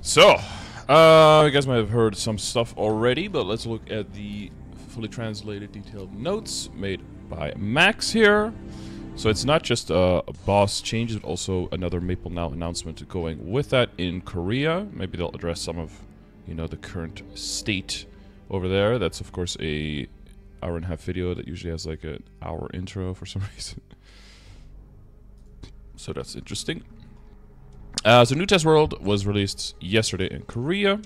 So, you guys might have heard some stuff already, but let's look at the fully translated detailed notes made by Max here. So it's not just a boss changes, but also another Maple Now announcement going with that in Korea. Maybe they'll address some of, you know, the current state over there. That's of course a hour-and-a-half video that usually has like an hour intro for some reason. So that's interesting. So New Test World was released yesterday in Korea,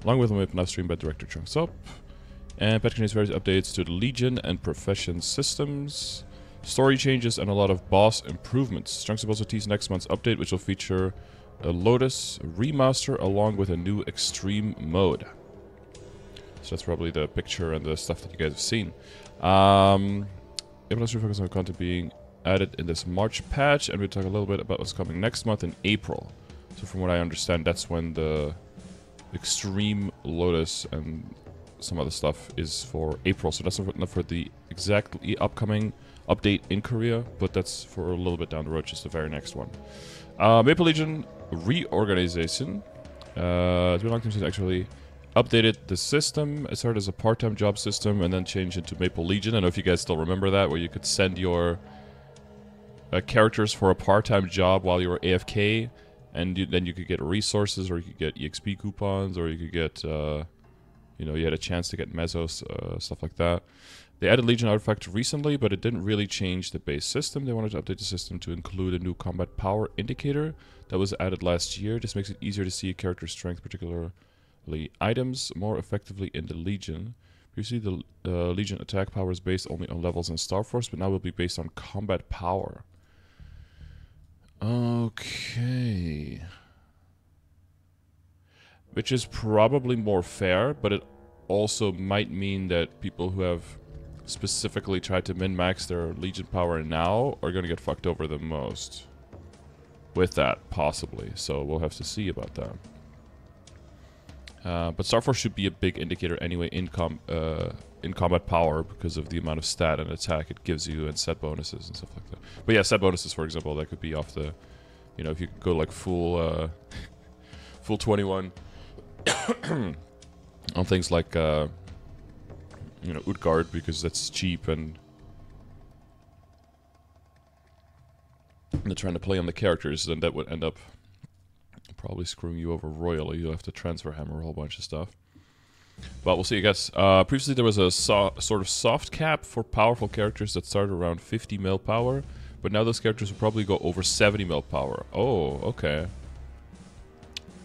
along with a Maple Now stream by director Chunks Up. And Patchnotes various updates to the Legion and Profession systems, story changes, and a lot of boss improvements. Chunks Up also teased next month's update, which will feature a Lotus remaster along with a new Extreme mode. So that's probably the picture and the stuff that you guys have seen. Let's refocus on content being added in this March patch, and we'll talk a little bit about what's coming next month in April. So from what I understand, that's when the Extreme Lotus and some other stuff is for April. So that's not for the exactly upcoming update in Korea, but that's for a little bit down the road, just the very next one. Maple Legion reorganization. It's been a long time since I actually updated the system. It started as a part-time job system and then changed into Maple Legion. I don't know if you guys still remember that, where you could send your characters for a part-time job while you were AFK, and then you could get resources, or you could get EXP coupons, or you could get, you know, you had a chance to get mesos, stuff like that. They added Legion artifact recently, but it didn't really change the base system. They wanted to update the system to include a new combat power indicator that was added last year. This makes it easier to see a character's strength, particularly items, more effectively in the Legion. Previously, the Legion attack power is based only on levels in Star Force, but now will be based on combat power. Okay. Which is probably more fair, but it also might mean that people who have specifically tried to min-max their Legion power now are going to get fucked over the most with that, possibly. So we'll have to see about that. But Star Force should be a big indicator anyway in combat power, because of the amount of stat and attack it gives you and set bonuses and stuff like that. But yeah, set bonuses, for example, that could be off the, you know, if you go like full 21 on things like you know, Utgard, because that's cheap, and they're trying to play on the characters, then that would end up probably screwing you over royally. You'll have to transfer hammer a whole bunch of stuff. But we'll see, I guess. Previously there was a sort of soft cap for powerful characters that started around 50 mil power, but now those characters will probably go over 70 mil power. Oh, okay.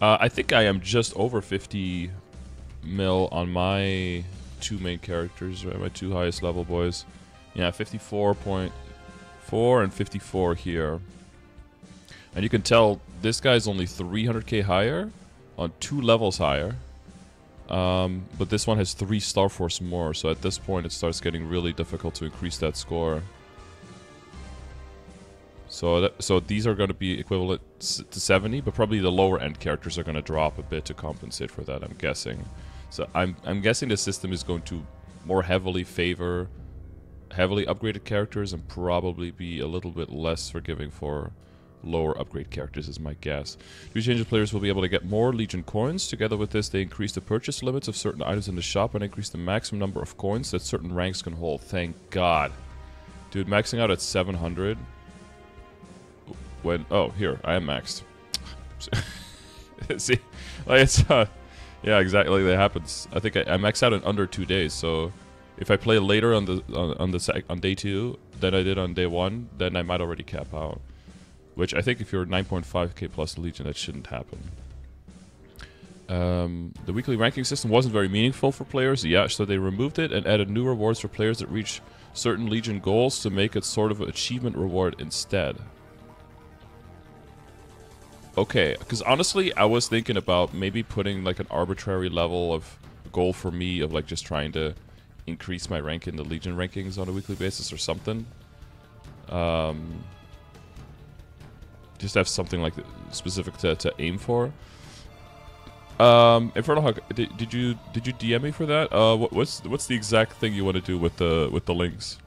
I think I am just over 50 mil on my two main characters, right? My two highest level boys. Yeah, 54.4 and 54 here. And you can tell this guy's only 300k higher, on 2 levels higher. But this one has 3 Star Force more, so at this point it starts getting really difficult to increase that score. So these are going to be equivalent to 70, but probably the lower end characters are going to drop a bit to compensate for that, I'm guessing. So I'm guessing the system is going to more heavily favor heavily upgraded characters and probably be a little bit less forgiving for lower upgrade characters, is my guess. New changes, players will be able to get more Legion coins. Together with this, they increase the purchase limits of certain items in the shop and increase the maximum number of coins that certain ranks can hold. Thank God. Dude, maxing out at 700. When, oh, here, I am maxed. See, like it's, yeah, exactly, that happens. I think I maxed out in under 2 days, so if I play later on day 2 than I did on day 1, then I might already cap out. Which I think if you're 9.5k plus Legion, that shouldn't happen. The weekly ranking system wasn't very meaningful for players, yeah, so they removed it and added new rewards for players that reach certain Legion goals to make it sort of an achievement reward instead. Okay, because honestly, I was thinking about maybe putting like an arbitrary level of goal for me of like just trying to increase my rank in the Legion rankings on a weekly basis or something. Just have something like specific to aim for. Infernal Hug, did you DM me for that? What's the exact thing you want to do with the links?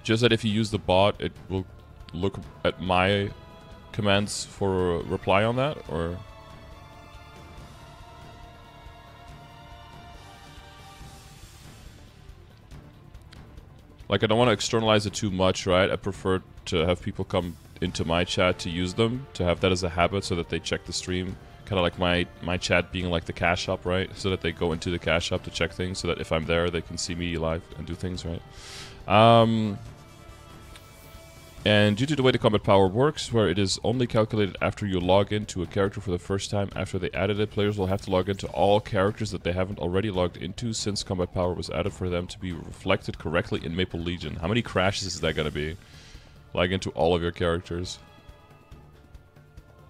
Just that if you use the bot, it will look at my commands for a reply on that, or Like, I don't want to externalize it too much, right? I prefer to have people come into my chat to use them, to have that as a habit so that they check the stream. Kind of like my chat being like the cash shop, right? So that they go into the cash shop to check things, so that if I'm there, they can see me live and do things, right? And due to the way the combat power works, where it is only calculated after you log into a character for the first time after they added it, players will have to log into all characters that they haven't already logged into since combat power was added for them to be reflected correctly in Maple Legion. How many crashes is that going to be? Log into all of your characters.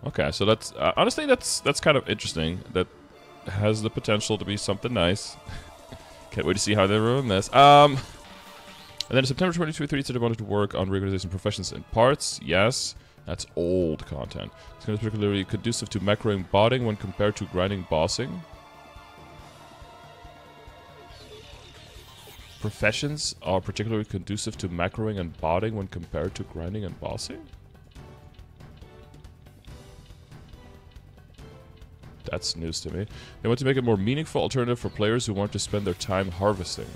Okay, so that's honestly that's kind of interesting. That has the potential to be something nice. Can't wait to see how they ruin this. And then in September 2023, so they wanted to work on reorganization professions and parts. Yes, that's old content. It's going to be particularly conducive to macroing botting when compared to grinding bossing. Professions are particularly conducive to macroing and botting when compared to grinding and bossing? That's news to me. They want to make a more meaningful alternative for players who want to spend their time harvesting.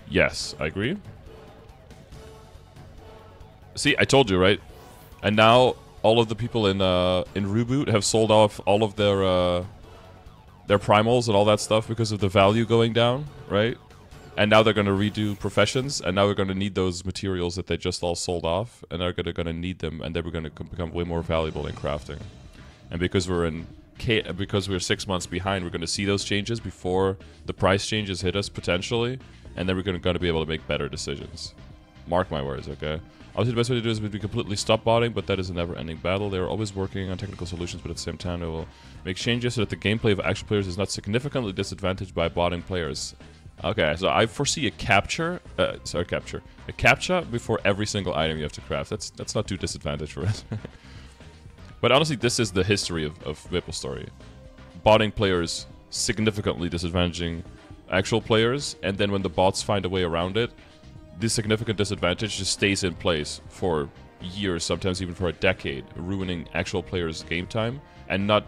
Yes, I agree. See, I told you, right? And now all of the people in Reboot have sold off all of their primals and all that stuff because of the value going down, right? And now they're going to redo professions, and now we're going to need those materials that they just all sold off, and they're going to need them, and they're going to become way more valuable in crafting. And because we're 6 months behind, we're going to see those changes before the price changes hit us potentially, and then we're going to be able to make better decisions. Mark my words, okay? Obviously, the best way to do this would be completely stop botting, but that is a never-ending battle. They are always working on technical solutions, but at the same time, they will make changes so that the gameplay of actual players is not significantly disadvantaged by botting players. Okay, so I foresee a capture. A captcha before every single item you have to craft. That's not too disadvantaged for it. But honestly, this is the history of MapleStory. Botting players significantly disadvantaging actual players, and then when the bots find a way around it, this significant disadvantage just stays in place for years, sometimes even for a decade, ruining actual players' game time, and not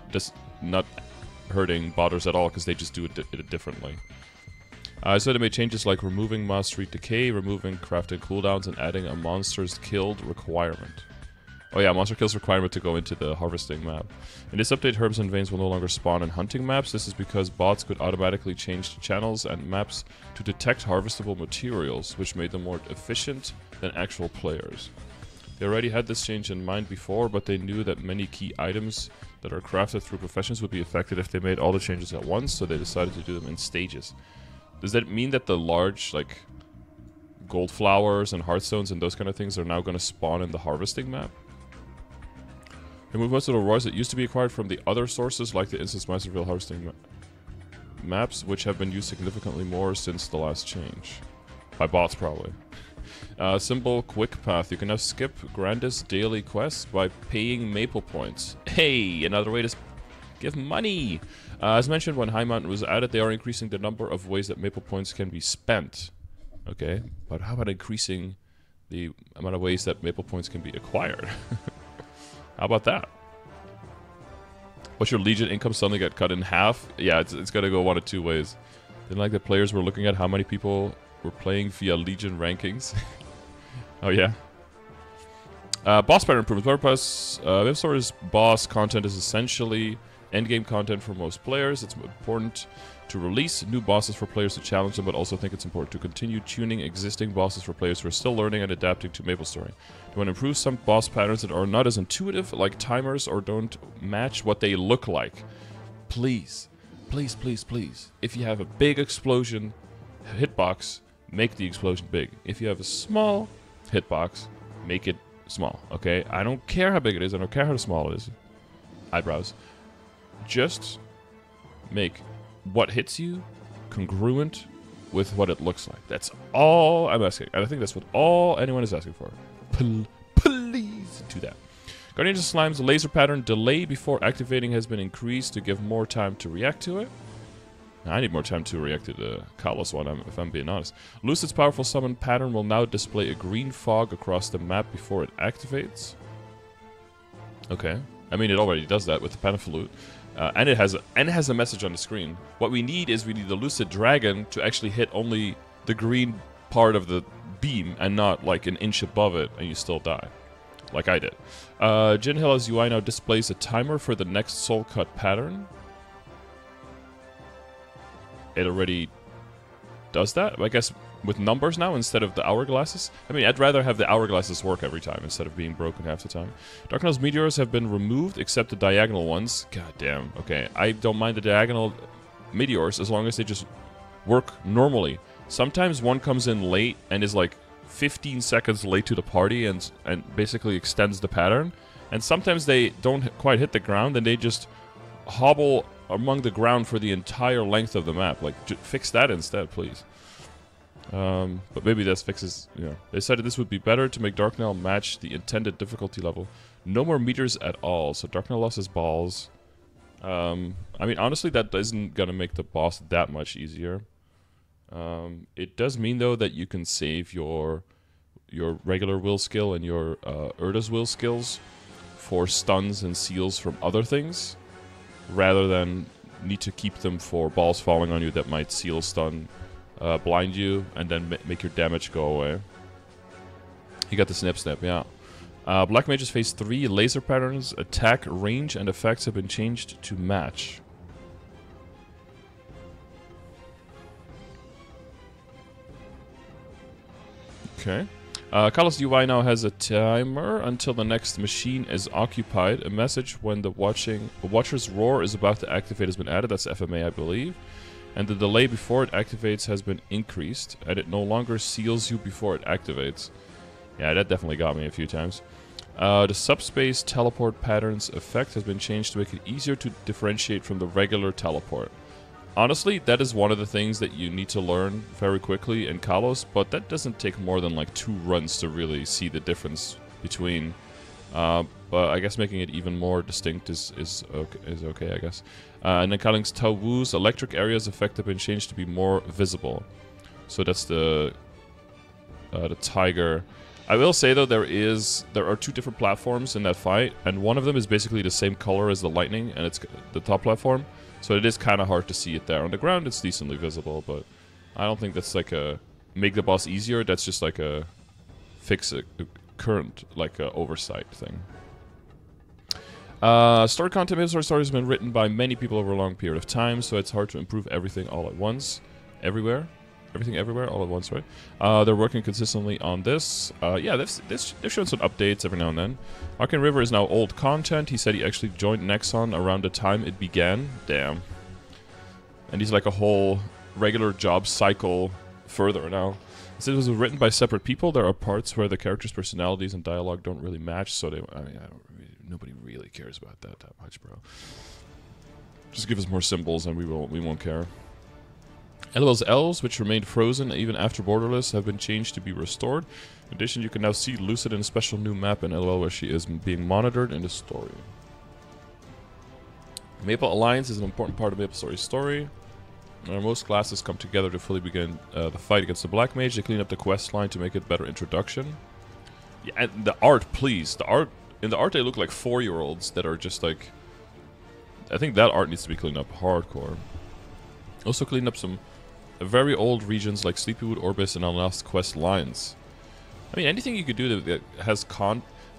hurting botters at all because they just do it differently. So they made changes like removing Moss Street Decay, removing crafting cooldowns, and adding a monsters killed requirement. Oh yeah, monster kills requirement to go into the harvesting map. In this update, herbs and veins will no longer spawn in hunting maps. This is because bots could automatically change the channels and maps to detect harvestable materials, which made them more efficient than actual players. They already had this change in mind before, but they knew that many key items that are crafted through professions would be affected if they made all the changes at once, so they decided to do them in stages. Does that mean that the large, like, gold flowers and hearthstones and those kind of things are now going to spawn in the harvesting map? Remove most of the rewards that used to be acquired from the other sources, like the Instance Masterville harvesting maps, which have been used significantly more since the last change. By bots, probably. Simple quick path. You can now skip Grandest daily quests by paying Maple points. Hey, another way to give money! As mentioned, when High Mountain was added, they are increasing the number of ways that Maple points can be spent. Okay, but how about increasing the amount of ways that Maple points can be acquired? How about that? What's your Legion income suddenly get cut in half? Yeah, it's got to go one of two ways. Didn't like that players were looking at how many people were playing via Legion rankings. Oh yeah. Boss pattern improvements. MapleStory's boss content is essentially endgame content for most players. It's important to release new bosses for players to challenge them, but also think it's important to continue tuning existing bosses for players who are still learning and adapting to MapleStory. You want to improve some boss patterns that are not as intuitive, like timers, or don't match what they look like. Please, please, please, please. If you have a big explosion hitbox, make the explosion big. If you have a small hitbox, make it small, okay? I don't care how big it is, I don't care how small it is. Eyebrows. Just make what hits you congruent with what it looks like. That's all I'm asking. And I think that's what all anyone is asking for. Please do that. Guardians of Slime's laser pattern delay before activating has been increased to give more time to react to it. Now, I need more time to react to the Kalos one, if I'm being honest. Lucid's powerful summon pattern will now display a green fog across the map before it activates. Okay. I mean, it already does that with the Panaflute. And it has a message on the screen. What we need is the Lucid Dragon to actually hit only the green part of the beam and not like an inch above it and you still die. Like I did. Jin Hela's UI now displays a timer for the next soul cut pattern. It already does that, I guess, with numbers now instead of the hourglasses. I mean, I'd rather have the hourglasses work every time instead of being broken half the time. Darknell's meteors have been removed except the diagonal ones. God damn. Okay, I don't mind the diagonal meteors as long as they just work normally. Sometimes one comes in late and is like 15 seconds late to the party and basically extends the pattern. And sometimes they don't quite hit the ground and they just hobble among the ground for the entire length of the map. Like, fix that instead, please. But maybe that fixes, you know. They decided this would be better to make Darknell match the intended difficulty level. No more meters at all, so Darknell lost his balls. I mean, honestly, that isn't gonna make the boss that much easier. It does mean, though, that you can save your regular will skill and your Urda's will skills for stuns and seals from other things, rather than need to keep them for balls falling on you that might seal, stun, blind you, and then make your damage go away. You got the snip, yeah. Black Mage's Phase 3 laser patterns, attack, range, and effects have been changed to match. Okay. Kalos UI now has a timer until the next machine is occupied. A message when the Watcher's Roar is about to activate has been added. That's FMA, I believe. And the delay before it activates has been increased, and it no longer seals you before it activates. Yeah, that definitely got me a few times. The subspace teleport patterns effect has been changed to make it easier to differentiate from the regular teleport. Honestly, that is one of the things that you need to learn very quickly in Kalos, but that doesn't take more than like 2 runs to really see the difference between. But I guess making it even more distinct is okay, I guess. And then Kaling's Tao Wu's electric areas effect have been changed to be more visible. So that's the tiger. I will say though, there are 2 different platforms in that fight, and one of them is basically the same color as the lightning, and it's the top platform. So it is kind of hard to see it there. On the ground, it's decently visible, but I don't think that's like a make the boss easier. That's just like a fix a current, like a oversight thing. Story content Maple Story has been written by many people over a long period of time, so it's hard to improve everything all at once, everywhere. Everything everywhere all at once, right? They're working consistently on this. Yeah, they've shown some updates every now and then. Arcane River is now old content. He said he actually joined Nexon around the time it began. Damn. And he's like a whole regular job cycle further now. Since it was written by separate people, there are parts where the characters' personalities and dialogue don't really match, so nobody really cares about that much, bro. Just give us more symbols and we won't care. LOL's elves, which remained frozen even after Borderless, have been changed to be restored. In addition, you can now see Lucid in a special new map in LOL where she is being monitored in the story. Maple Alliance is an important part of Maple Story's story. Most classes come together to fully begin the fight against the Black Mage. They clean up the quest line to make it a better introduction. Yeah, and the art, please. In the art, they look like 4-year-olds that are just like... I think that art needs to be cleaned up hardcore. Also clean up some very old regions like Sleepywood, Orbis, and Unlost quest lines. I mean, anything you could do that has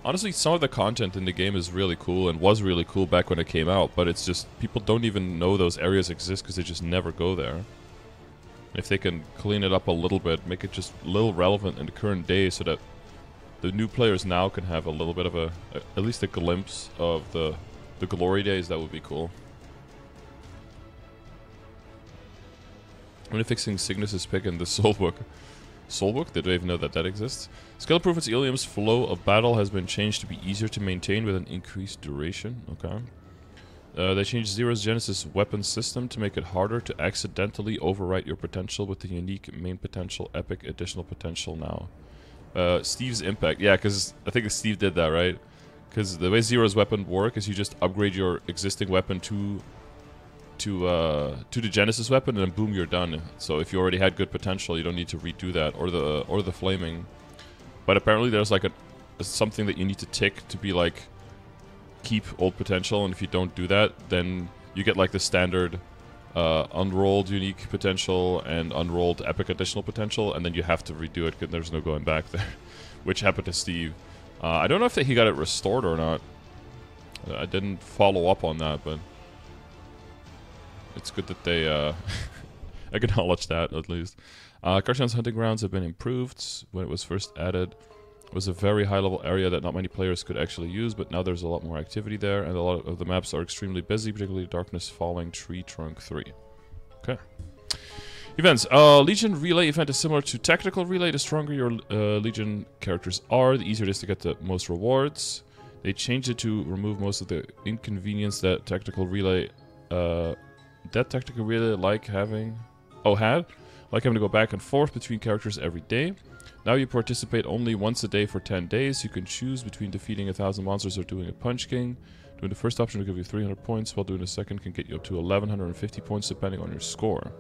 honestly, some of the content in the game is really cool and was really cool back when it came out, but it's just, people don't even know those areas exist because they just never go there. If they can clean it up a little bit, make it just a little relevant in the current day so that the new players now can have a little bit of at least a glimpse of the glory days, that would be cool. When fixing Cygnus' pick in the Soulbook. Soulbook? Did I even know that exists? Skill improvements Ilium's flow of battle has been changed to be easier to maintain with an increased duration. Okay. They changed Zero's Genesis weapon system to make it harder to accidentally overwrite your potential with the unique main potential, epic additional potential now. Steve's impact. Yeah, because I think Steve did that, right? Because the way Zero's weapon work is you just upgrade your existing weapon to the Genesis weapon, and then boom, you're done. So if you already had good potential, you don't need to redo that, or the flaming. But apparently there's like something that you need to tick to be like keep old potential, and if you don't do that, then you get like the standard unrolled unique potential and unrolled epic additional potential, and then you have to redo it because there's no going back there, which happened to Steve. I don't know if he got it restored or not. I didn't follow up on that, but it's good that they acknowledge that at least. Karshan's hunting grounds have been improved. When it was first added, it was a very high-level area that not many players could actually use, but now there's a lot more activity there, and a lot of the maps are extremely busy, particularly Darkness Falling, Tree Trunk 3. Okay. Events. Legion Relay event is similar to Tactical Relay. The stronger your Legion characters are, the easier it is to get the most rewards. They changed it to remove most of the inconvenience that Tactical Relay like having to go back and forth between characters every day. Now you participate only once a day for 10 days. You can choose between defeating 1,000 monsters or doing a Punch King. Doing the first option will give you 300 points, while doing the second can get you up to 1,150 points depending on your score.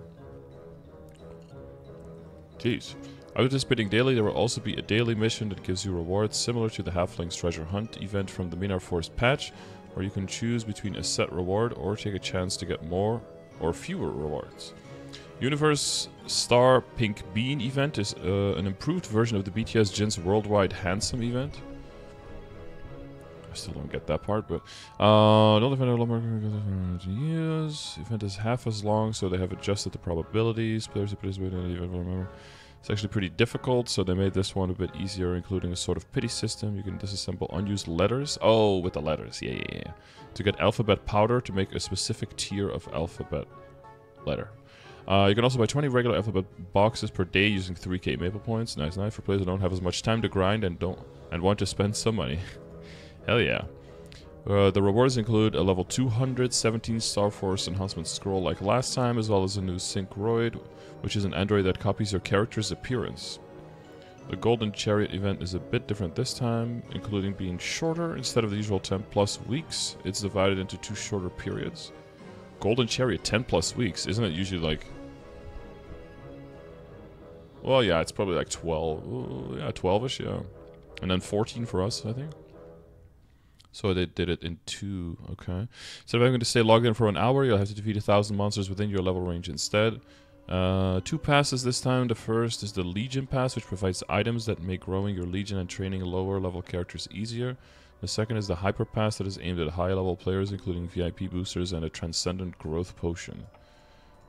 Jeez. After participating daily, there will also be a daily mission that gives you rewards similar to the Halfling's Treasure Hunt event from the Minar Forest patch, where you can choose between a set reward or take a chance to get more or fewer rewards. Universe Star Pink Bean event is an improved version of the BTS Jin's Worldwide Handsome event. I still don't get that part, but don't defend a lot more years. Event is half as long, so they have adjusted the probabilities. Players who participate in the event will remember. It's actually pretty difficult, so they made this one a bit easier, including a sort of pity system. You can disassemble unused letters. Oh, with the letters, yeah. To get alphabet powder to make a specific tier of alphabet letter. You can also buy 20 regular alphabet boxes per day using 3k maple points. Nice. For players who don't have as much time to grind and want to spend some money. Hell yeah. The rewards include a level 217 Star Force enhancement scroll like last time, as well as a new Syncroid, which is an android that copies your character's appearance. The Golden Chariot event is a bit different this time, including being shorter. Instead of the usual 10 plus weeks, it's divided into 2 shorter periods. Golden Chariot, 10 plus weeks. Isn't it usually like... Well, yeah, it's probably like 12. Ooh, yeah, 12-ish, yeah. And then 14 for us, I think. So they did it in 2, okay. So if I'm going to stay logged in for an hour, you'll have to defeat 1,000 monsters within your level range instead. 2 passes this time. The first is the Legion Pass, which provides items that make growing your Legion and training lower level characters easier. The second is the Hyper Pass that is aimed at high level players, including VIP boosters and a Transcendent Growth Potion.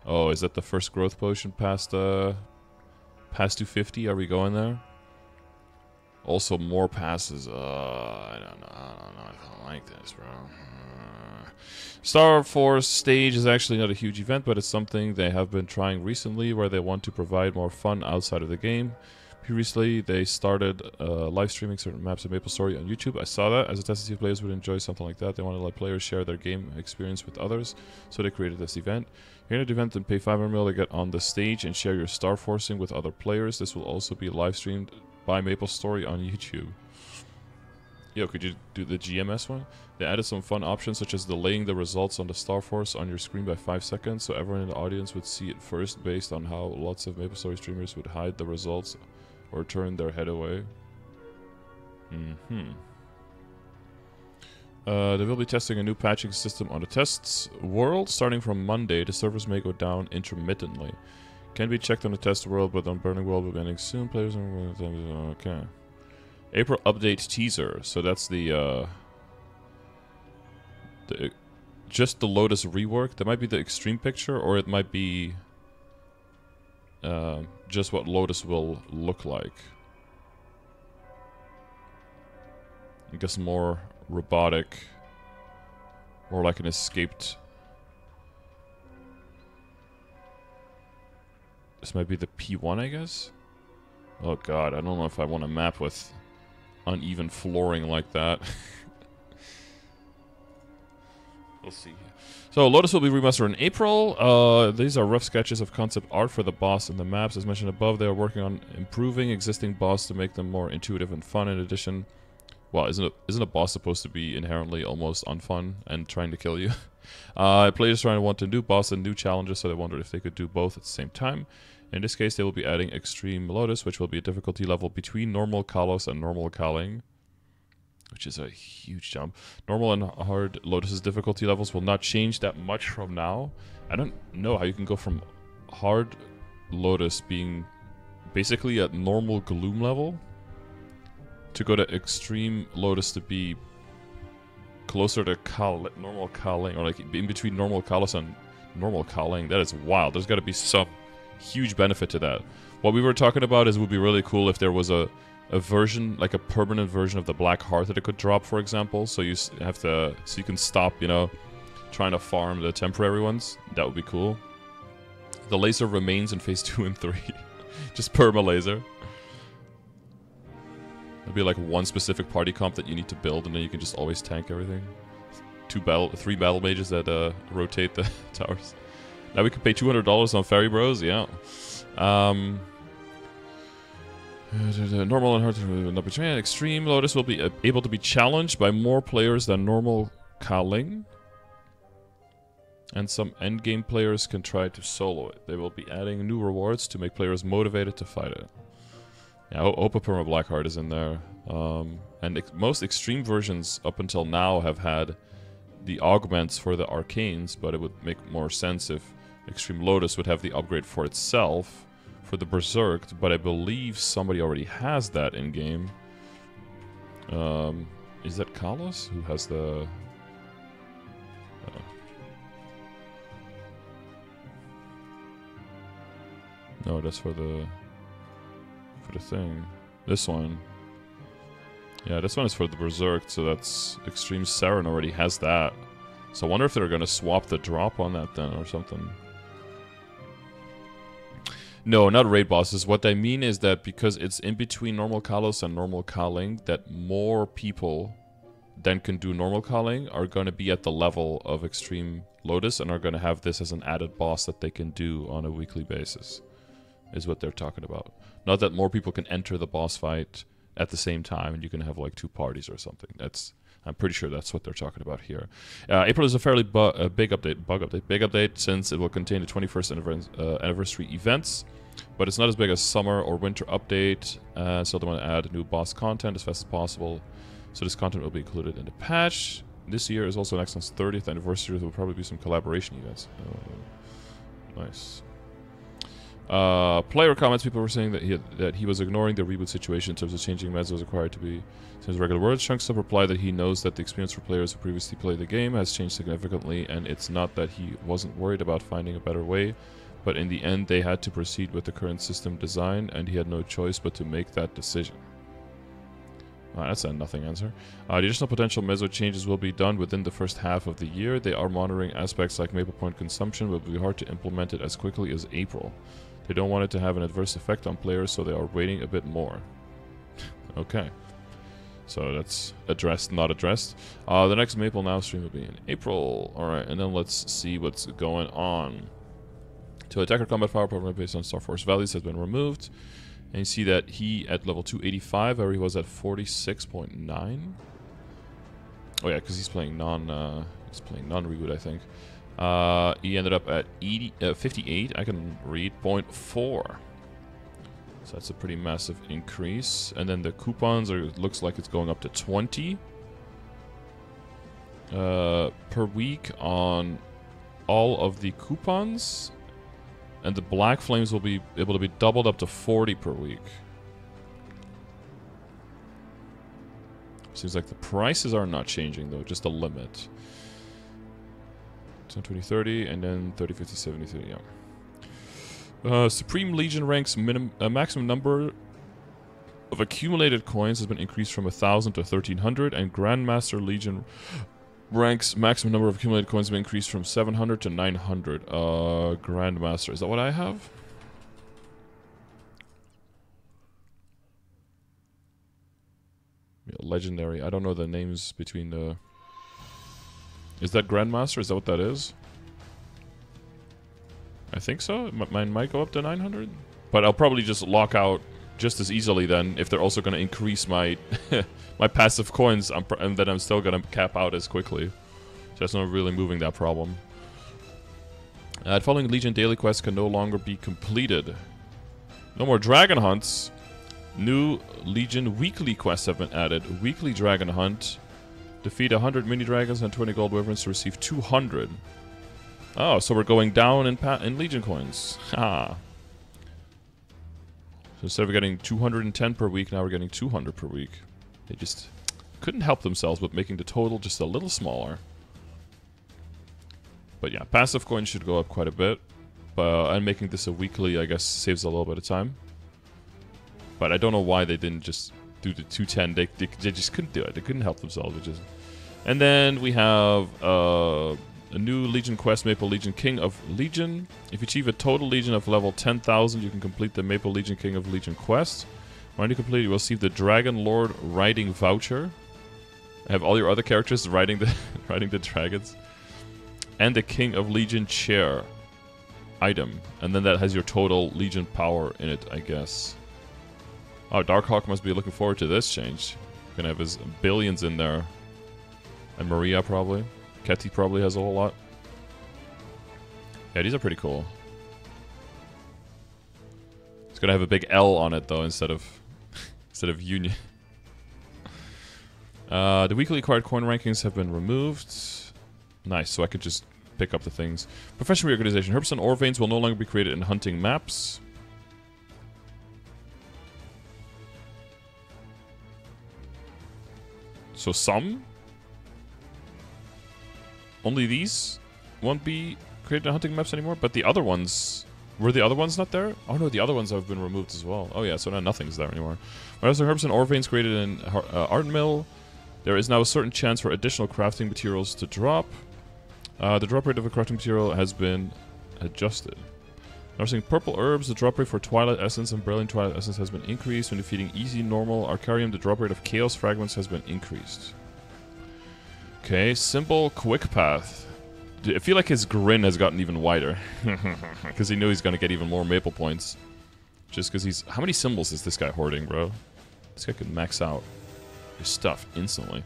Oh, is that the first Growth Potion past 250? Are we going there? Also, more passes. I don't know if I like this, bro. Star Force stage is actually not a huge event, but it's something they have been trying recently, where they want to provide more fun outside of the game. Previously, they started live streaming certain maps of MapleStory on YouTube. I saw that. As a test to see if players would enjoy something like that, they wanted to let players share their game experience with others, so they created this event. You're in an event and pay 500 mil to get on the stage and share your Star Forcing with other players. This will also be live streamed by MapleStory on YouTube. Yo, could you do the GMS one? They added some fun options, such as delaying the results on the Star Force on your screen by 5 seconds, so everyone in the audience would see it first, based on how lots of MapleStory streamers would hide the results or turn their head away. They will be testing a new patching system on the tests world. Starting from Monday, the servers may go down intermittently. Can be checked on the test world, but on Burning World will be ending soon. Players are... Okay. April update teaser. So that's the just the Lotus rework. That might be the extreme picture, or it might be just what Lotus will look like. I guess more robotic, or like an escaped. This might be the P1, I guess. Oh god, I don't know if I want a map with uneven flooring like that. We'll see. So Lotus will be remastered in April. These are rough sketches of concept art for the boss and the maps. As mentioned above, they are working on improving existing boss to make them more intuitive and fun. In addition, well, isn't a boss supposed to be inherently almost unfun and trying to kill you? Players trying to want a new boss and new challenges, so they wondered if they could do both at the same time. In this case, they will be adding Extreme Lotus, which will be a difficulty level between normal Kalos and normal Kaling. which is a huge jump. Normal and hard Lotus's difficulty levels will not change that much from now. I don't know how you can go from hard Lotus being basically at normal Gloom level to go to Extreme Lotus to be closer to normal Kaling, or like in between normal Kalos and normal Kaling. That is wild. There's got to be some huge benefit to that. What we were talking about is it would be really cool if there was a version, like a permanent version of the Black Heart that it could drop, for example. So you have to, so you can stop, you know, trying to farm the temporary ones. That would be cool. The laser remains in phase 2 and 3. Just perma laser. It'll be like one specific party comp that you need to build, and then you can just always tank everything. 3 battle mages that rotate the towers. Now we can pay $200 on Fairy Bros. Yeah. Normal and hard to not be trained. Extreme Lotus will be able to be challenged by more players than normal Kaling. And some endgame players can try to solo it. They will be adding new rewards to make players motivated to fight it. Yeah, Opa Perma Blackheart is in there. And most extreme versions up until now have had the augments for the arcanes, but it would make more sense if Extreme Lotus would have the upgrade for itself for the Berserked, but I believe somebody already has that in-game. Is that Kalos who has the... No, that's for the thing. This one. Yeah, this one is for the Berserked, so that's Extreme Saren already has that. So I wonder if they're gonna swap the drop on that then or something. No, not raid bosses. What I mean is that because it's in between normal Kalos and normal Kaling, that more people than can do normal Kaling are going to be at the level of Extreme Lotus and are going to have this as an added boss that they can do on a weekly basis, is what they're talking about. Not that more people can enter the boss fight at the same time and you can have like 2 parties or something. I'm pretty sure that's what they're talking about here. April is a fairly big update since it will contain the 21st anniversary events, but it's not as big as summer or winter update, so they want to add new boss content as fast as possible. So this content will be included in the patch. This year is also Nexon's 30th anniversary. There will probably be some collaboration events. Nice. Player comments, people were saying that he was ignoring the reboot situation in terms of changing meds was required to be his regular words. Chunksub replied that he knows that the experience for players who previously played the game has changed significantly, and it's not that he wasn't worried about finding a better way, but in the end they had to proceed with the current system design, and he had no choice but to make that decision. That's a nothing answer. The additional potential meso changes will be done within the first half of the year. They are monitoring aspects like maple point consumption, but it will be hard to implement it as quickly as April. They don't want it to have an adverse effect on players, so they are waiting a bit more. Okay. So that's addressed, not addressed. The next Maple Now stream will be in April. Alright, and then let's see what's going on. To attacker combat power program based on Star Force values has been removed. And you see that he at level 285, where he was at 46.9. Oh yeah, because he's playing non-reboot, I think. He ended up at 58. I can read 0.4. So that's a pretty massive increase. And then the coupons it looks like it's going up to 20 per week on all of the coupons. And the Black Flames will be able to be doubled up to 40 per week. Seems like the prices are not changing though, just the limit. 10, 20, 30, and then 30, 50, 70, 30, yeah. Supreme Legion ranks maximum number of accumulated coins has been increased from 1,000 to 1,300, and Grandmaster Legion ranks maximum number of accumulated coins has been increased from 700 to 900. Grandmaster, is that what I have? Yeah, legendary, I don't know the names between the... Is that Grandmaster? Is that what that is? I think so. Mine might go up to 900. But I'll probably just lock out just as easily then if they're also going to increase my my passive coins, and then I'm still going to cap out as quickly. So that's not really moving that problem. Following Legion daily quests can no longer be completed. No more dragon hunts. New Legion weekly quests have been added. Weekly dragon hunt. Defeat 100 mini dragons and 20 gold wyverns to receive 200. Oh, so we're going down in Legion coins. Ha. So instead of getting 210 per week, now we're getting 200 per week. They just couldn't help themselves with making the total just a little smaller. But yeah, passive coins should go up quite a bit. And making this a weekly, I guess, saves a little bit of time. But I don't know why they didn't just do the 210. They just couldn't do it. They couldn't help themselves. And then we have a new Legion quest, Maple Legion King of Legion. If you achieve a total Legion of level 10,000, you can complete the Maple Legion King of Legion quest. When you complete it, you will receive the Dragon Lord riding voucher. Have all your other characters riding the riding the dragons. And the King of Legion chair item. And then that has your total Legion power in it, I guess. Oh, Darkhawk must be looking forward to this change. Gonna have his billions in there. And Maria probably. Ketty probably has a whole lot. Yeah, these are pretty cool. It's gonna have a big L on it though instead of Union. The weekly acquired coin rankings have been removed. Nice, so I could just pick up the things. Profession reorganization. Herbs and ore veins will no longer be created in hunting maps. So some? Only these won't be created in hunting maps anymore? But the other ones... Were the other ones not there? Oh no, the other ones have been removed as well. Oh yeah, so now nothing's there anymore. Whereas the herbs and ore veins created in Art Mill, there is now a certain chance for additional crafting materials to drop. The drop rate of a crafting material has been adjusted. Now we're seeing purple herbs, the drop rate for Twilight Essence and Brilliant Twilight Essence has been increased. When defeating easy, normal, Arcarium, the drop rate of Chaos Fragments has been increased. Okay, simple quick path. I feel like his grin has gotten even wider. Because he knew he's going to get even more maple points. Just because he's... How many symbols is this guy hoarding, bro? This guy could max out his stuff instantly.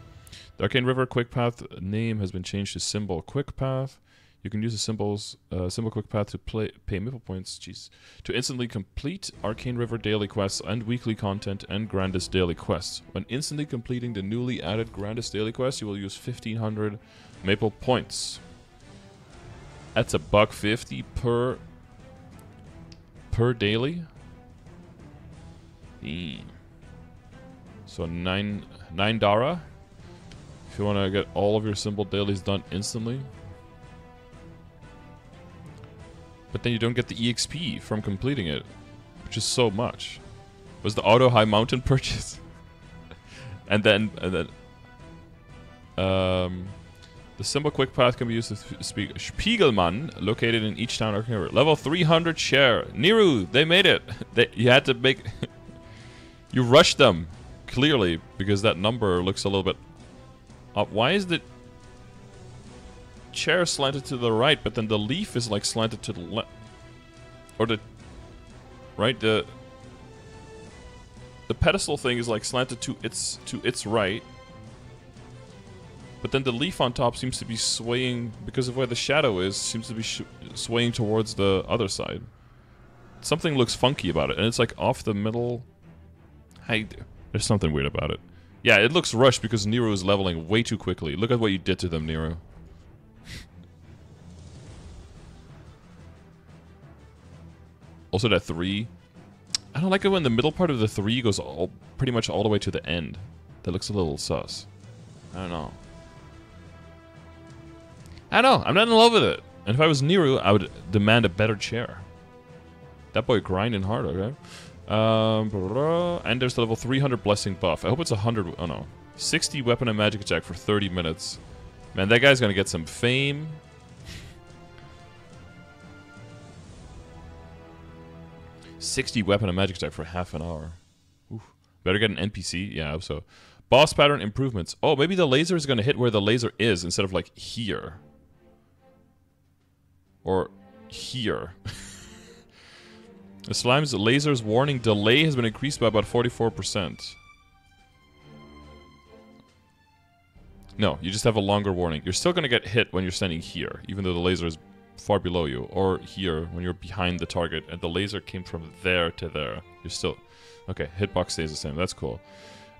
The Arcane River Quick Path name has been changed to Symbol Quick Path. You can use the Symbol Quick Path to pay maple points, to instantly complete Arcane River daily quests and weekly content and Grandest daily quests. When instantly completing the newly added Grandest daily quest, you will use 1,500 maple points. That's $1.50 per daily. So nine Dara. If you want to get all of your symbol dailies done instantly. But then you don't get the EXP from completing it, which is so much. Was the auto high mountain purchase? and then the symbol quick path can be used to speak Spiegelmann, located in each town. Level 300 share. Niru, they made it. You had to make... You rushed them, clearly, because that number looks a little bit up. Why is the chair slanted to the right, but then the leaf is like slanted to the left? Or the... Right? The pedestal thing is like slanted to its right. But then the leaf on top seems to be swaying, because of where the shadow is, seems to be swaying towards the other side. Something looks funky about it, and it's like off the middle. There's something weird about it. Yeah, it looks rushed because Nero is leveling way too quickly. Look at what you did to them, Nero. Also that 3. I don't like it when the middle part of the 3 goes pretty much all the way to the end. That looks a little sus. I don't know. I don't know. I'm not in love with it. And if I was Nero, I would demand a better chair. That boy grinding hard, okay? And there's the level 300 blessing buff. I hope it's 100. Oh no. 60 weapon and magic attack for 30 minutes. Man, that guy's gonna get some fame. $60 weapon and magic attack for half an hour. Oof. Better get an NPC? Yeah, I hope so. Boss pattern improvements. Oh, maybe the laser is gonna hit where the laser is instead of like here. Or here. The slime's laser's warning delay has been increased by about 44%. No, you just have a longer warning. You're still gonna get hit when you're standing here, even though the laser is far below you, or here when you're behind the target, and the laser came from there to there. You're still... Okay, hitbox stays the same. That's cool.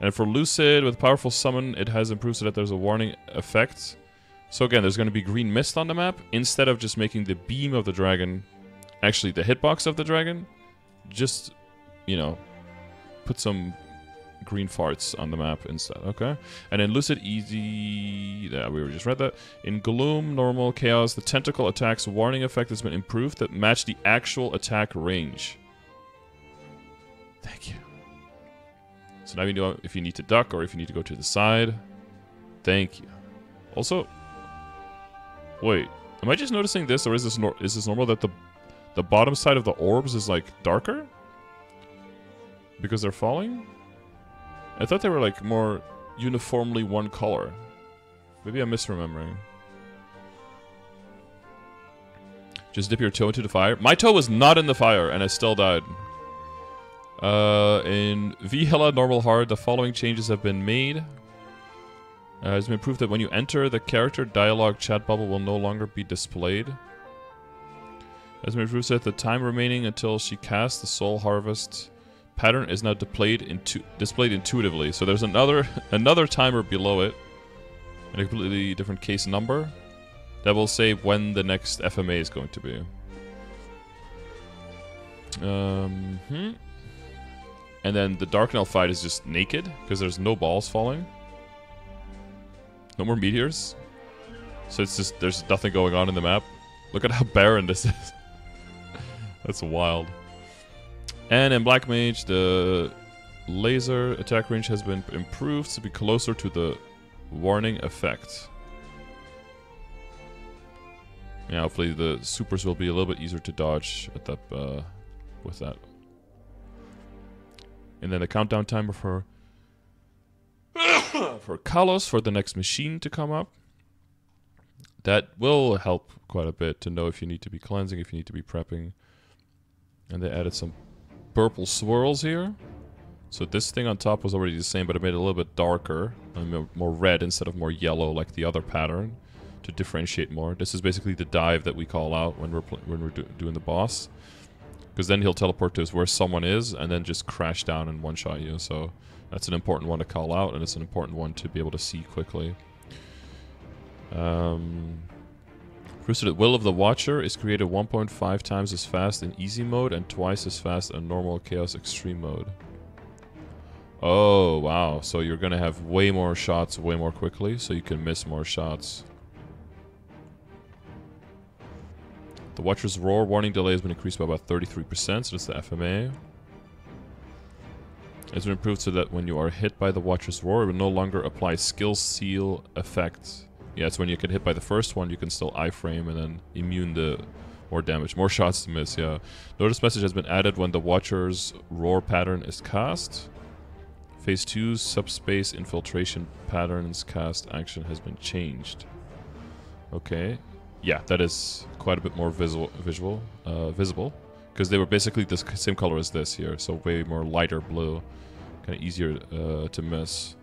And for Lucid, with powerful summon, it has improved so that there's a warning effect. So again, there's going to be green mist on the map. Instead of just making the beam of the dragon, actually the hitbox of the dragon, just, you know, put some green farts on the map instead, okay? And in Lucid, easy... Yeah, we just read that. In Gloom, Normal, Chaos, the tentacle attack's warning effect has been improved that match the actual attack range. Thank you. So now you know if you need to duck or if you need to go to the side. Thank you. Also... Wait, am I just noticing this, or is this normal that the bottom side of the orbs is, like, darker? Because they're falling? I thought they were, like, more uniformly one color. Maybe I'm misremembering. Just dip your toe into the fire. My toe was not in the fire, and I still died. In Vihela Normal Hard, the following changes have been made. It's been proved that when you enter, the character dialogue chat bubble will no longer be displayed. It's been proved that the time remaining until she casts the Soul Harvest pattern is now displayed intuitively. So there's another timer below it, and a completely different case number that will say when the next FMA is going to be. And then the Darknell fight is just naked because there's no balls falling. No more meteors. So it's just, there's nothing going on in the map. Look at how barren this is. That's wild. And in Black Mage, the laser attack range has been improved to be closer to the warning effect. Yeah, hopefully the supers will be a little bit easier to dodge at that, with that. And then the countdown timer for Kalos for the next machine to come up. That will help quite a bit to know if you need to be cleansing, if you need to be prepping. And they added some purple swirls here. So this thing on top was already the same, but it made it a little bit darker. And more red instead of more yellow like the other pattern to differentiate more. This is basically the dive that we call out when we're doing the boss. Because then he'll teleport to us where someone is and then just crash down and one-shot you. So that's an important one to call out, and it's an important one to be able to see quickly. First, the Will of the Watcher is created 1.5 times as fast in easy mode and twice as fast in normal Chaos Extreme mode. Oh, wow. So you're going to have way more shots way more quickly, so you can miss more shots. The Watcher's Roar warning delay has been increased by about 33%, so that's the FMA. It's been improved so that when you are hit by the Watcher's Roar, it will no longer apply skill seal effect. Yeah, it's when you get hit by the first one, you can still iframe and then immune the more damage. More shots to miss, yeah. Notice message has been added when the Watcher's Roar pattern is cast. Phase 2's subspace infiltration patterns cast action has been changed. Okay. Yeah, that is quite a bit more visible. Because they were basically the same color as this here, so way more lighter blue. Kind of easier to miss.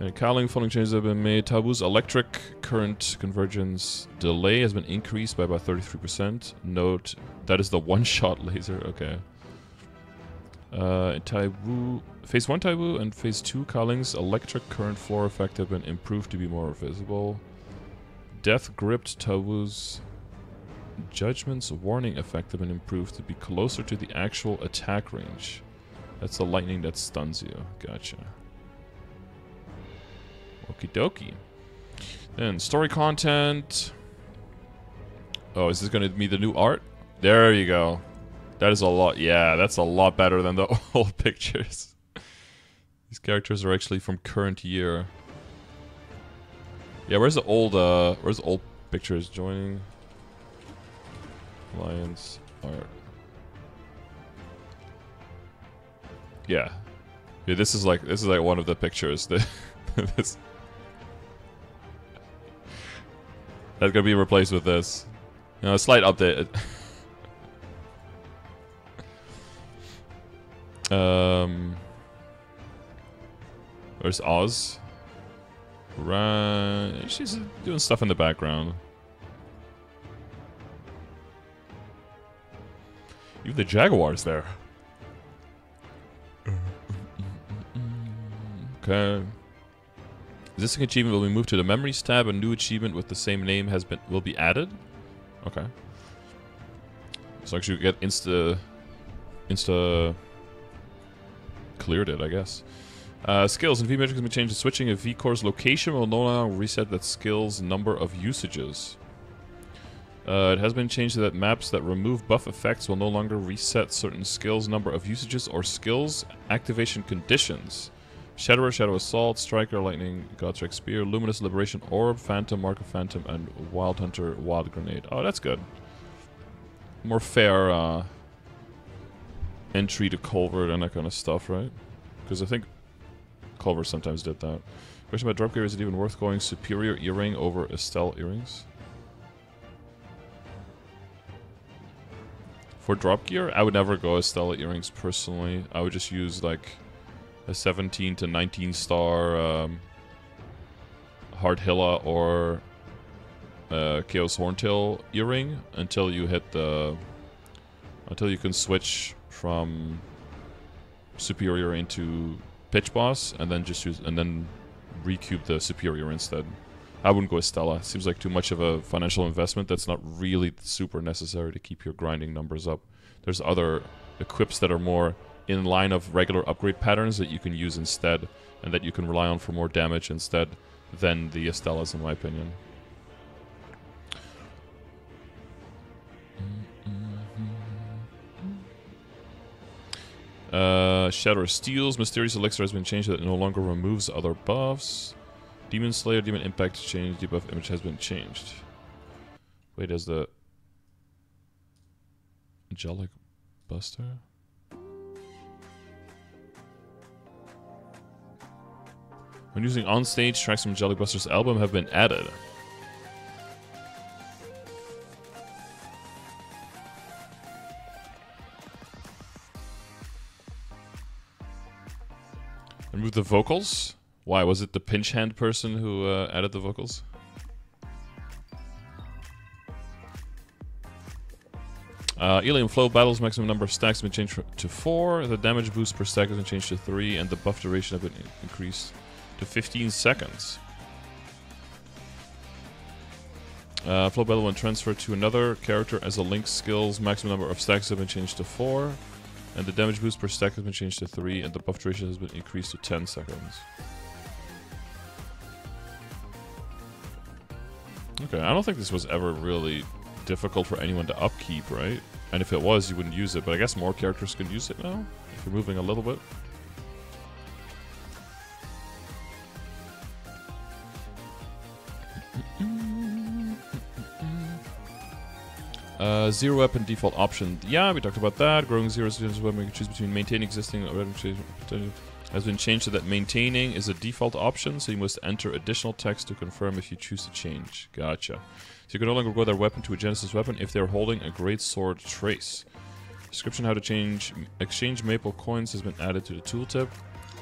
And cowling following changes have been made. Tabu's electric current convergence delay has been increased by about 33%. Note, that is the one-shot laser. Okay. In Taiwu, Phase 1 Taiwu and Phase 2 Cowling's electric current floor effect have been improved to be more visible. Death gripped Tawu's Judgment's warning effect have been improved to be closer to the actual attack range. That's the lightning that stuns you. Gotcha. Okie dokie. Then story content. Oh, is this going to be the new art? There you go. That is a lot. Yeah, that's a lot better than the old pictures. These characters are actually from current year. Yeah, where's the old pictures joining? Alliance art. Yeah. Yeah, this is like one of the pictures that that's gonna be replaced with this. You know, a slight update. Where's Oz? Right, she's doing stuff in the background. Even the Jaguar's there. Okay. Existing achievement will be moved to the Memories tab. A new achievement with the same name will be added. Okay. So actually you get insta cleared it, I guess. Skills and V metrics have been changed. Switching a V core's location will no longer reset that skill's number of usages. It has been changed so that maps that remove buff effects will no longer reset certain skills number of usages or skills activation conditions. Shadower, Shadow Assault, Striker, Lightning, Godstrike Spear, Luminous Liberation Orb, Phantom, Mark of Phantom, and Wild Hunter, Wild Grenade. Oh, that's good. More fair entry to Culvert and that kind of stuff, right? Because I think Culver sometimes did that. Question about drop gear, is it even worth going Superior Earring over Estelle earrings? For drop gear, I would never go Estelle earrings personally. I would just use like a 17 to 19 star Hardhilla or Chaos Horntail earring until you hit the... until you can switch from Superior into Pitch Boss and then just use... and then recube the Superior instead. I wouldn't go Estella. Seems like too much of a financial investment that's not really super necessary to keep your grinding numbers up. There's other equips that are more in line of regular upgrade patterns that you can use instead, and that you can rely on for more damage instead than the Estellas, in my opinion. Shadow Steels, Mysterious Elixir has been changed so that it no longer removes other buffs. Demon Slayer, Demon Impact changed, debuff image has been changed. Wait, is the Angelic Buster? When using on-stage, tracks from Angelic Buster's album have been added. Remove the vocals? Why? Was it the pinch hand person who added the vocals? Alien Flow battles maximum number of stacks have been changed to 4. The damage boost per stack has been changed to 3, and the buff duration have been increased to 15 seconds. Flow battle when transferred to another character as a link skill's maximum number of stacks have been changed to 4. And the damage boost per stack has been changed to 3, and the buff duration has been increased to 10 seconds. Okay, I don't think this was ever really difficult for anyone to upkeep, right? And if it was, you wouldn't use it, but I guess more characters can use it now, if you're moving a little bit. Zero weapon default option. Yeah, we talked about that. Growing zero weapon, we can choose between maintaining existing or has been changed so that maintaining is a default option, so you must enter additional text to confirm if you choose to change. Gotcha. So you can no longer grow their weapon to a Genesis weapon if they're holding a Great Sword Trace. Description how to exchange maple coins has been added to the tooltip.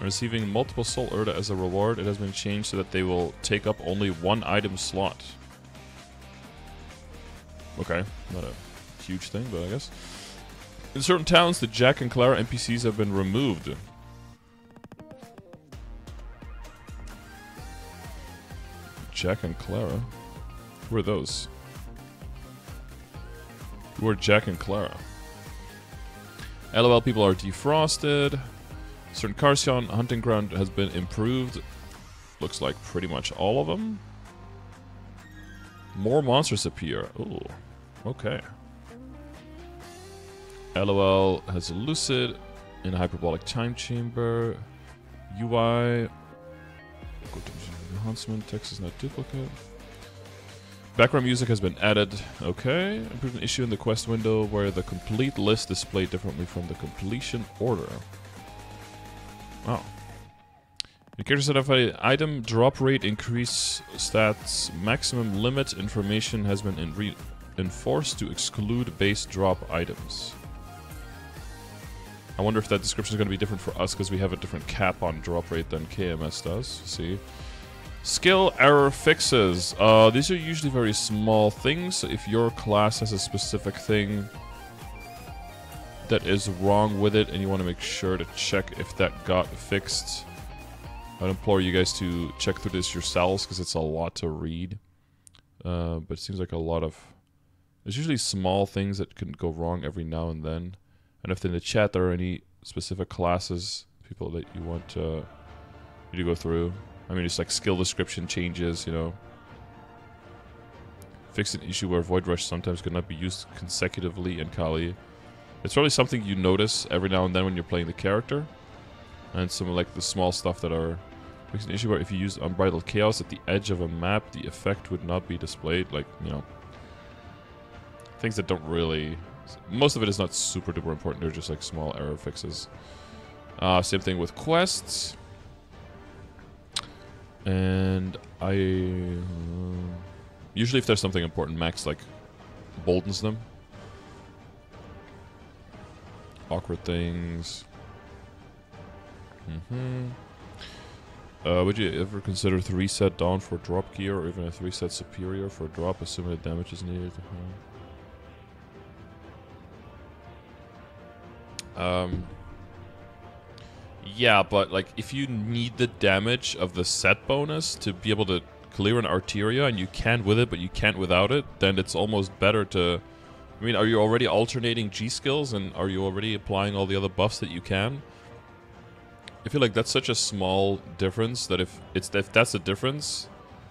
Receiving multiple Soul Urda as a reward, it has been changed so that they will take up only one item slot. Okay, not a huge thing, but I guess. In certain towns, the Jack and Clara NPCs have been removed. Jack and Clara? Who are those? Who are Jack and Clara? LOL people are defrosted. Certain Carcion hunting ground has been improved. Looks like pretty much all of them. More monsters appear. Ooh, okay. LOL has a Lucid in a hyperbolic time chamber. UI. Go to enhancement. Text is not duplicate. Background music has been added. Okay. Improved an issue in the quest window where the complete list displayed differently from the completion order. Wow. The characters that have an item drop rate increase stats maximum limit information has been enforced to exclude base drop items. I wonder if that description is going to be different for us because we have a different cap on drop rate than KMS does. See. Skill error fixes. These are usually very small things. So if your class has a specific thing that is wrong with it and you want to make sure to check if that got fixed, I'd implore you guys to check through this yourselves because it's a lot to read. But it seems like a lot of... There's usually small things that can go wrong every now and then. And if in the chat there are any specific classes, people that you want you to go through. I mean, it's like skill description changes, you know. Fix an issue where Void Rush sometimes could not be used consecutively in Kali. It's probably something you notice every now and then when you're playing the character. And some of like the small stuff that are... Fix an issue where if you use Unbridled Chaos at the edge of a map, the effect would not be displayed. Like, you know... Things that don't really... Most of it is not super duper important. They're just like small error fixes. Same thing with quests. And I... usually if there's something important, Max like boldens them. Awkward things. Would you ever consider 3-set down for drop gear or even a 3-set superior for drop, assuming the damage is needed? Yeah, but like if you need the damage of the set bonus to be able to clear an Arteria and you can with it but you can't without it, then it's almost better to... I mean, are you already alternating G skills and are you already applying all the other buffs that you can? I feel like that's such a small difference that if that's the difference,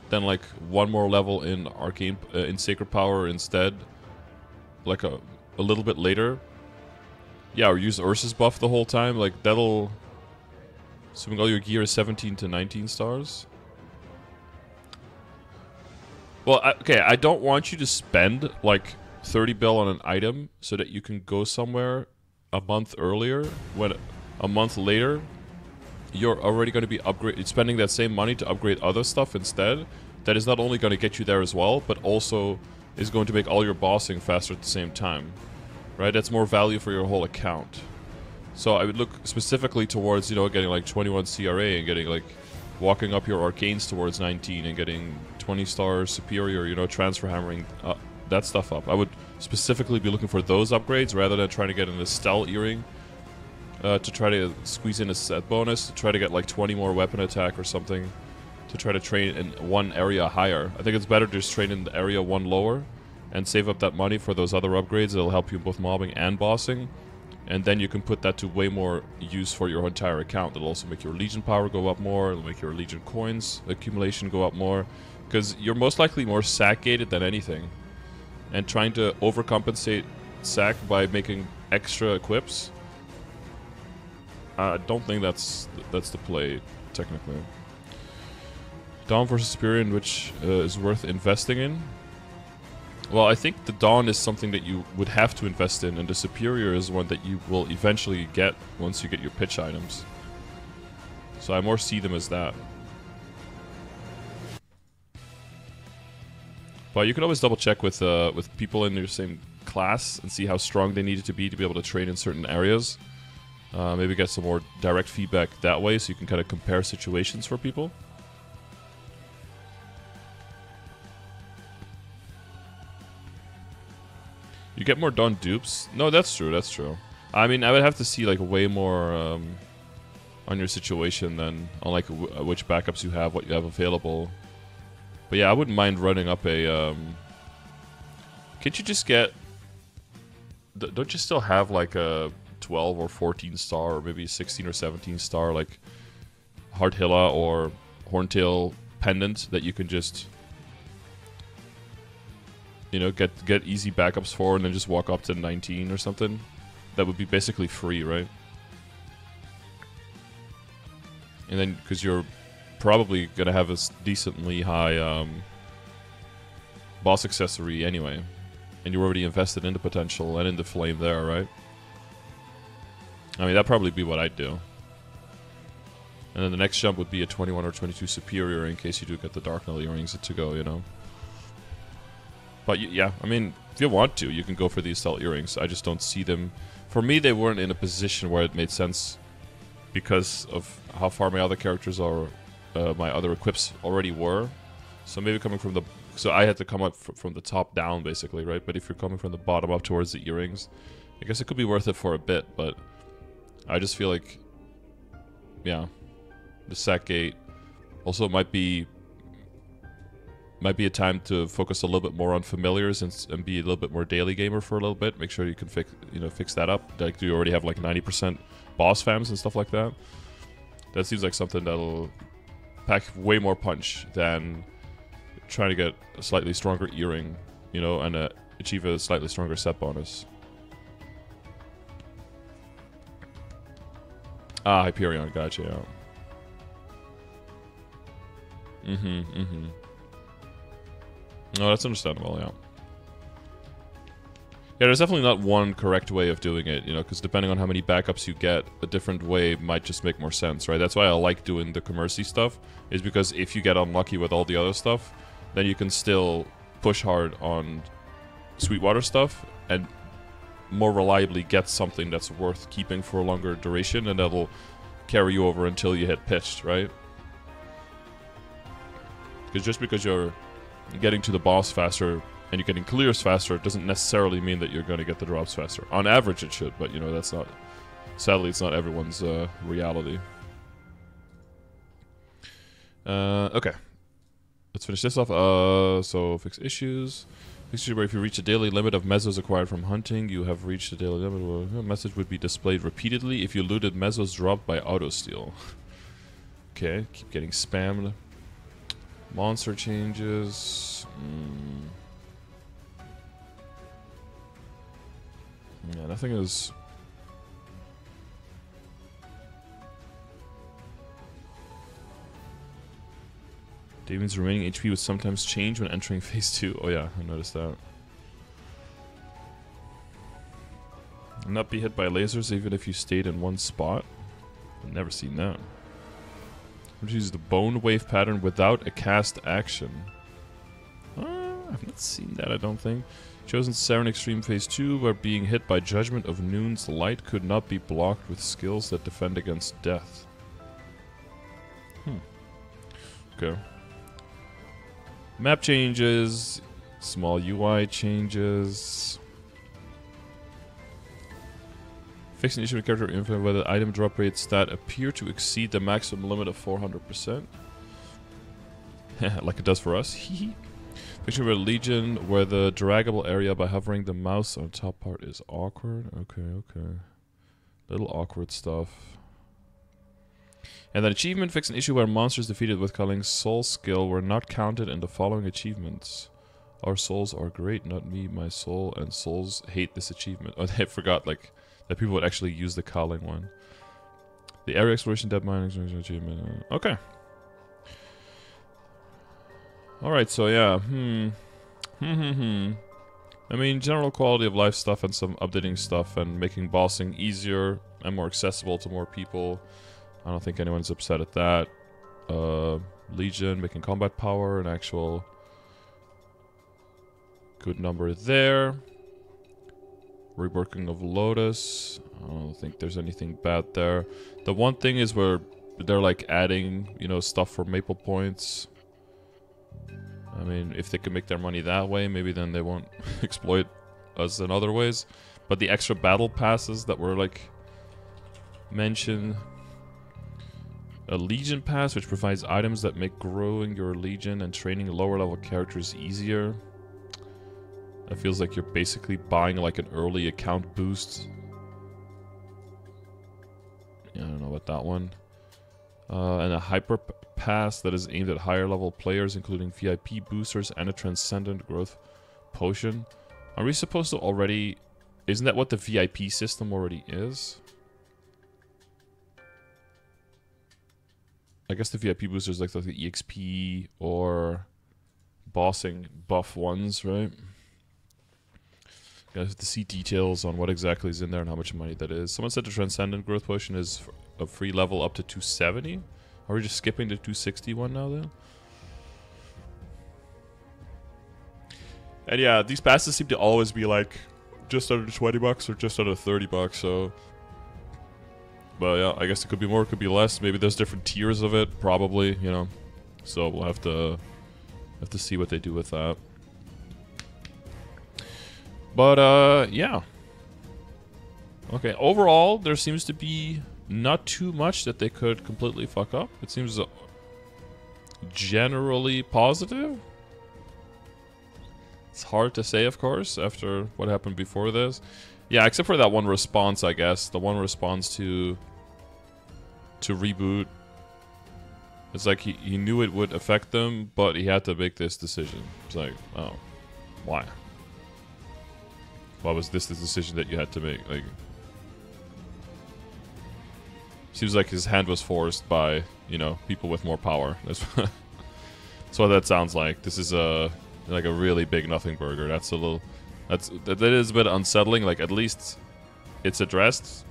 then like one more level in Arcane in Sacred Power instead, like a little bit later. Yeah, or use Ursa's buff the whole time, like that'll... Assuming all your gear is 17 to 19 stars. Well, okay, I don't want you to spend like 30 bill on an item so that you can go somewhere a month earlier, when a month later you're already going to be spending that same money to upgrade other stuff instead. That is not only going to get you there as well, but also is going to make all your bossing faster at the same time. Right? That's more value for your whole account. So I would look specifically towards, you know, getting like 21 CRA and getting like walking up your arcanes towards 19 and getting 20 stars superior, you know, transfer hammering that stuff up. I would specifically be looking for those upgrades rather than trying to get an Estelle earring to try to squeeze in a set bonus, to try to get like 20 more weapon attack or something, to try to train in one area higher. I think it's better to just train in the area one lower and save up that money for those other upgrades that'll help you both mobbing and bossing. And then you can put that to way more use for your entire account. It'll also make your Legion power go up more. It'll make your Legion coins accumulation go up more. Because you're most likely more sack-gated than anything. And trying to overcompensate sack by making extra equips, I don't think that's the play, technically. Dawn versus Superior, which is worth investing in. Well, I think the Dawn is something that you would have to invest in, and the Superior is one that you will eventually get once you get your pitch items. So I more see them as that. But you can always double check with people in your same class and see how strong they needed to be able to train in certain areas. Maybe get some more direct feedback that way, so you can kind of compare situations for people. You get more Dawn dupes? No, that's true, that's true. I mean, I would have to see like way more on your situation than on like which backups you have, what you have available. But yeah, I wouldn't mind running up a... Can't you just get... Don't you still have like a 12 or 14 star or maybe 16 or 17 star like Hardhilla or Horntail pendant that you can just... You know, get easy backups for and then just walk up to 19 or something? That would be basically free, right? And then, because you're probably going to have a decently high boss accessory anyway. And you're already invested in the potential and in the flame there, right? I mean, that'd probably be what I'd do. And then the next jump would be a 21 or 22 superior in case you do get the Dark Knight earrings to go, you know? But yeah, I mean, if you want to, you can go for these stealth earrings. I just don't see them. For me, they weren't in a position where it made sense because of how far my other characters are, my other equips already were. So maybe coming from So I had to come up from the top down, basically, right? But if you're coming from the bottom up towards the earrings, I guess it could be worth it for a bit, but I just feel like, yeah, the sack gate also might be a time to focus a little bit more on familiars and be a little bit more daily gamer for a little bit. Make sure you can fix that up. Like, do you already have like 90% boss fams and stuff like that? That seems like something that'll pack way more punch than trying to get a slightly stronger earring, you know, and achieve a slightly stronger set bonus. Ah, Hyperion, gotcha, yeah. No, that's understandable, yeah. Yeah, there's definitely not one correct way of doing it, you know, because depending on how many backups you get, a different way might just make more sense, right? That's why I like doing the Commercy stuff, is because if you get unlucky with all the other stuff, then you can still push hard on Sweetwater stuff and more reliably get something that's worth keeping for a longer duration, and that'll carry you over until you hit pitched, right? Because just because you're getting to the boss faster and you're getting clears faster doesn't necessarily mean that you're going to get the drops faster. On average it should, but you know, that's not, sadly it's not everyone's reality. Okay, let's finish this off. So fix issues. Fix issue where if you reach a daily limit of mesos acquired from hunting, you have reached a daily limit. A message would be displayed repeatedly if you looted mesos dropped by auto steal. Okay, keep getting spammed. Monster changes. Yeah, nothing is. Damon's remaining HP would sometimes change when entering phase 2. Oh yeah, I noticed that. Not be hit by lasers even if you stayed in one spot. I've never seen that. Which uses the bone wave pattern without a cast action. I've not seen that, I don't think. Chosen Saren Extreme Phase 2, where being hit by Judgment of Noon's Light could not be blocked with skills that defend against death. Okay. Map changes. Small UI changes. Fix an issue with character info where the item drop rate stat appear to exceed the maximum limit of 400%. Like it does for us. Fix with Legion where the draggable area by hovering the mouse on top part is awkward. Okay. Little awkward stuff. And then achievement, fix an issue where monsters defeated with Culling's soul skill were not counted in the following achievements. Our souls are great, not me, my soul and souls hate this achievement. Oh, I forgot, like, that people would actually use the Culling one. The area exploration depth mining achievement. Okay. Alright, so yeah. I mean, general quality of life stuff and some updating stuff and making bossing easier and more accessible to more people. I don't think anyone's upset at that. Legion, making combat power an actual good number there. Reworking of Lotus. I don't think there's anything bad there. The one thing is where they're like adding, you know, stuff for maple points. I mean, if they can make their money that way, maybe then they won't exploit us in other ways. But the extra battle passes that were like mentioned. A Legion pass, which provides items that make growing your Legion and training lower level characters easier. That feels like you're basically buying like an early account boost. Yeah, I don't know about that one. And a Hyper Pass that is aimed at higher level players, including VIP boosters and a Transcendent Growth Potion. Are we supposed to already... Isn't that what the VIP system already is? I guess the VIP boosters like the EXP or bossing buff ones, right? You guys have to see details on what exactly is in there and how much money that is. Someone said the Transcendent Growth Potion is a free level up to 270. Are we just skipping the 261 now then? And yeah, these passes seem to always be like just under 20 bucks or just under 30 bucks, so... But yeah, I guess it could be more, it could be less. Maybe there's different tiers of it, probably, you know. So we'll have to Have to see what they do with that. But, yeah. Okay, overall, there seems to be not too much that they could completely fuck up. It seems generally positive. It's hard to say, of course, after what happened before this. Yeah, except for that one response, I guess. The one response to Reboot. It's like he knew it would affect them, but he had to make this decision. It's like, oh, why? Why was this the decision that you had to make? Like, seems like his hand was forced by, you know, people with more power. That's what that sounds like. This is like a really big nothing burger. That's a little, that is a bit unsettling. Like, at least it's addressed,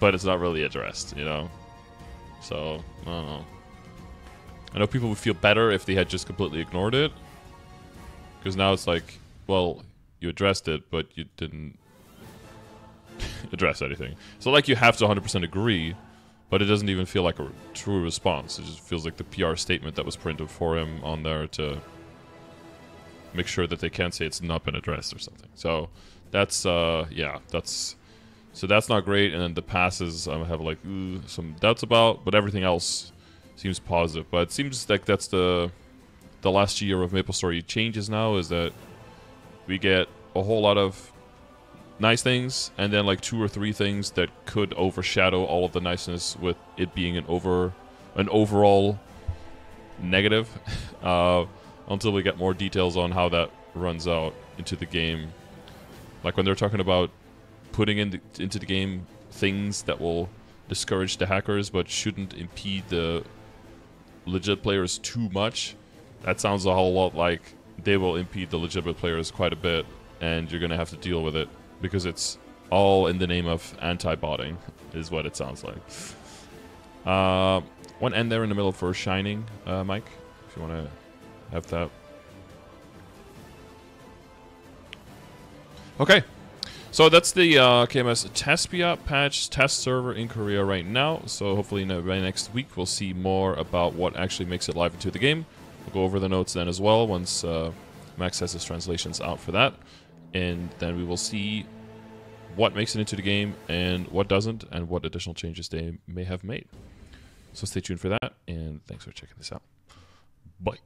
but it's not really addressed, you know? So, I don't know. I know people would feel better if they had just completely ignored it. Because now it's like, well, you addressed it, but you didn't address anything. So like you have to 100% agree, but it doesn't even feel like a true response. It just feels like the PR statement that was printed for him on there to make sure that they can't say it's not been addressed or something. So that's, yeah, that's not great. And then the passes I have like some doubts about, but everything else seems positive. But it seems like that's the last year of MapleStory changes now, is that we get a whole lot of nice things, and then like 2 or 3 things that could overshadow all of the niceness, with it being an overall negative, until we get more details on how that runs out into the game. Like when they're talking about putting into the game things that will discourage the hackers but shouldn't impede the legit players too much. That sounds a whole lot like they will impede the legitimate players quite a bit, and you're going to have to deal with it, because it's all in the name of anti-botting, is what it sounds like. One end there in the middle for Shining, Mike, if you want to have that. Okay, so that's the KMS Tespia patch test server in Korea right now. So hopefully by next week we'll see more about what actually makes it live into the game. We'll go over the notes then as well once Max has his translations out for that. And then we will see what makes it into the game and what doesn't, and what additional changes they may have made. So stay tuned for that, and thanks for checking this out. Bye.